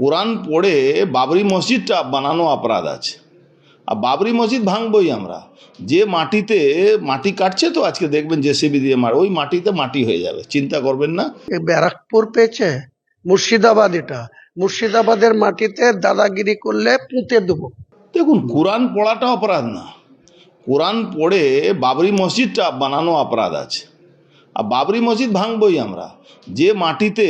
কোরআন পড়ে বাবরি মসজিদটা বানানো অপরাধ আছে। আর বাবরি মসজিদ ভাঙবই আমরা। যে মাটিতে মাটি কাটছে তো আজকে দেখবেন জেসিবি দিয়ে মার, ওই মাটিতে মাটি হয়ে যাবে, চিন্তা করবেন না। ব্যারাকপুর পেয়েছে মুর্শিদাবাদ, এটা মুর্শিদাবাদের মাটিতে দাদাগিরি করলে পুঁতে দেবো। দেখুন, কোরআন পড়াটা অপরাধ না, কোরআন পড়ে বাবরি মসজিদটা বানানো অপরাধ আছে। আর বাবরি মসজিদ ভাঙবই আমরা। যে মাটিতে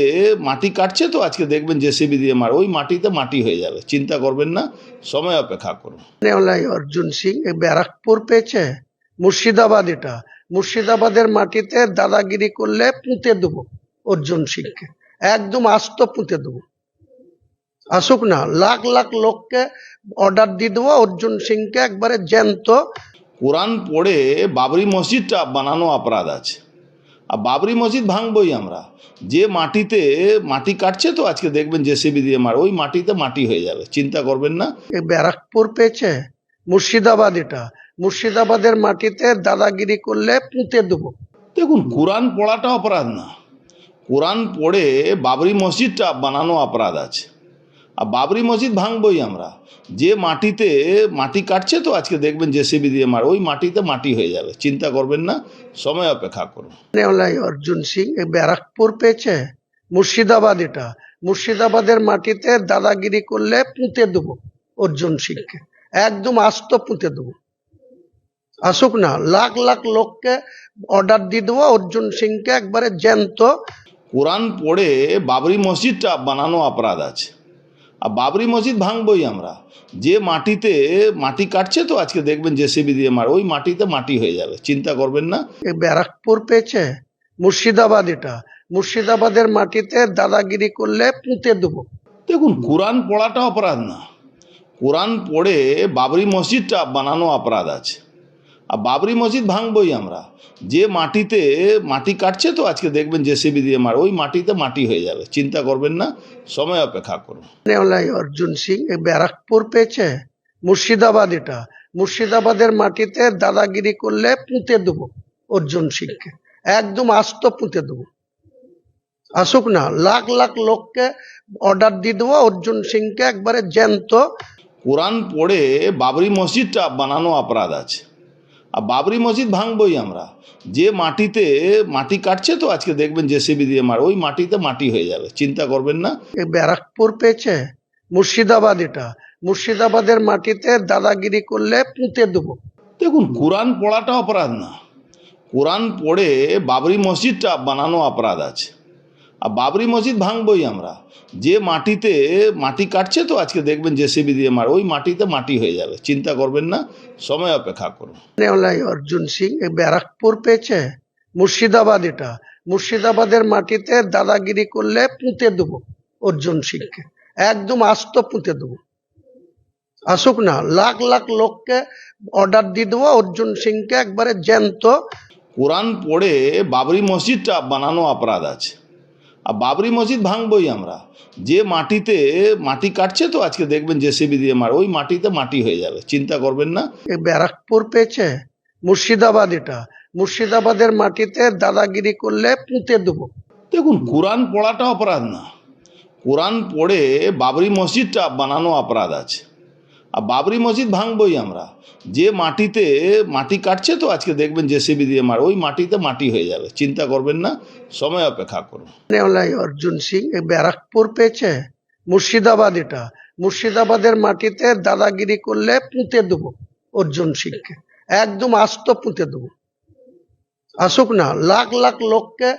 মাটি কাটছে তো আজকে দেখবেন জেসিবি দিয়ে মার, ওই মাটিতে মাটি হয়ে যাবে, চিন্তা করবেন না, সময় অপেক্ষা করুন। নেওলাই অর্জুন সিং ব্যারাকপুর পেয়েছে মুর্শিদাবাদ, এটা মুর্শিদাবাদের মাটিতে দাদাগিরি করলে পুঁতে দেবো অর্জুন সিংকে, একদম আস্ত পুঁতে দেবো। আসুক না, লাখ লাখ লোককে অর্ডার দিয়ে দেবো অর্জুন সিংকে একবারে জ্যান্ত। কোরআন পড়ে বাবরি মসজিদটা বানানো অপরাধ আছে। আর বাবরি মসজিদ ভাঙবই আমরা। যে মাটিতে মাটি কাটছে তো আজকে দেখবেন জেসিবি দিয়ে মার, ওই মাটিতে মাটি হয়ে যাবে, চিন্তা করবেন না। ব্যারাকপুর পেয়েছে মুর্শিদাবাদ, এটা মুর্শিদাবাদের মাটিতে দাদাগিরি করলে পুঁতে দেবো। দেখুন, কোরআন পড়াটা অপরাধ না, কোরআন পড়ে বাবরি মসজিদটা বানানো অপরাধ আছে। আর বাবরি মসজিদ ভাঙবই আমরা। যে মাটিতে মাটি কাটছে তো আজকে দেখবেন জেসিবি দিয়ে মার, ওই মাটিতে মাটি হয়ে যাবে, চিন্তা করবেন না, সময় অপেক্ষা করুন। নেওলাই অর্জুন সিং ব্যারাকপুর পেয়েছে মুর্শিদাবাদ, এটা মুর্শিদাবাদের মাটিতে দাদাগিরি করলে পুঁতে দেবো অর্জুন সিংকে, একদম আস্ত পুঁতে দেবো। আসুক না, লাখ লাখ লোককে অর্ডার দিয়ে দেবো অর্জুন সিংকে একবারে জ্যান্ত। কোরআন পড়ে বাবরি মসজিদটা বানানো অপরাধ আছে। আর বাবরি মসজিদ ভাঙবই আমরা। যে মাটিতে মাটি কাটছে তো আজকে দেখবেন জেসিবি দিয়ে মার, ওই মাটিতে মাটি হয়ে যাবে, চিন্তা করবেন না। ব্যারাকপুর পেয়েছে মুর্শিদাবাদ, এটা মুর্শিদাবাদের মাটিতে দাদাগিরি করলে পুঁতে দেবো। দেখুন, কোরআন পড়াটা অপরাধ না, কোরআন পড়ে বাবরি মসজিদটা বানানো অপরাধ আছে। আর বাবরি মসজিদ ভাঙবই আমরা। যে মাটিতে মাটি কাটছে তো আজকে দেখবেন জেসিবি দিয়ে মার, ওই মাটিতে মাটি হয়ে যাবে, চিন্তা করবেন না, সময় অপেক্ষা করুন। নেওলাই অর্জুন সিং ব্যারাকপুর পেয়েছে মুর্শিদাবাদ, এটা মুর্শিদাবাদের মাটিতে দাদাগিরি করলে পুঁতে দেবো অর্জুন সিংকে, একদম আস্ত পুঁতে দেবো। আসুক না, লাখ লাখ লোককে অর্ডার দিয়ে দেবো অর্জুন সিংকে একবারে জ্যান্ত। কোরআন পড়ে বাবরি মসজিদটা বানানো অপরাধ আছে। আর বাবরি মসজিদ ভাঙবই আমরা। যে মাটিতে মাটি কাটছে তো আজকে দেখবেন জেসিবি দিয়ে মার, ওই মাটিতে মাটি হয়ে যাবে, চিন্তা করবেন না। ব্যারাকপুর পেয়েছে মুর্শিদাবাদ, এটা মুর্শিদাবাদের মাটিতে দাদাগিরি করলে পুঁতে দেবো। দেখুন, কোরআন পড়াটা অপরাধ না, কোরআন পড়ে বাবরি মসজিদটা বানানো অপরাধ আছে। আর বাবরি মসজিদ ভাঙবই আমরা। যে মাটিতে মাটি কাটছে তো আজকে দেখবেন জেসিবি দিয়ে মার, ওই মাটিতে মাটি হয়ে যাবে, চিন্তা করবেন না, সময় অপেক্ষা করুন। নেওলাই অর্জুন সিং ব্যারাকপুর পেয়েছে মুর্শিদাবাদ, এটা মুর্শিদাবাদের মাটিতে দাদাগিরি করলে পুঁতে দেবো অর্জুন সিংকে, একদম আস্ত পুঁতে দেবো। আসুক না, লাখ লাখ লোককে অর্ডার দিয়ে দেবো অর্জুন সিংকে একবারে জ্যান্ত। কোরআন পড়ে বাবরি মসজিদটা বানানো অপরাধ আছে। আর বাবরি মসজিদ ভাঙবই আমরা। যে মাটিতে মাটি কাটছে তো আজকে দেখবেন জেসিবি দিয়ে মার, ওই মাটিতে মাটি হয়ে যাবে, চিন্তা করবেন না। ব্যারাকপুর পেয়েছে মুর্শিদাবাদ, এটা মুর্শিদাবাদের মাটিতে দাদাগিরি করলে পুঁতে দেবো। দেখুন, কোরআন পড়াটা অপরাধ না, কোরআন পড়ে বাবরি মসজিদটা বানানো অপরাধ আছে। আর বাবরি মসজিদ ভাঙবই আমরা। যে মাটিতে মাটি কাটছে তো আজকে দেখবেন জেসিবি দিয়ে মার, ওই মাটিতে মাটি হয়ে যাবে, চিন্তা করবেন না, সময় অপেক্ষা করুন। নেওলাই অর্জুন সিং ব্যারাকপুর পেয়েছে মুর্শিদাবাদ, এটা মুর্শিদাবাদের মাটিতে দাদাগিরি করলে পুঁতে দেবো অর্জুন সিংকে, একদম আস্ত পুঁতে দেবো। আসুক না, লাখ লাখ লোককে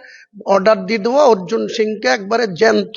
অর্ডার দিয়ে দেবো অর্জুন সিংকে একবারে জ্যান্ত।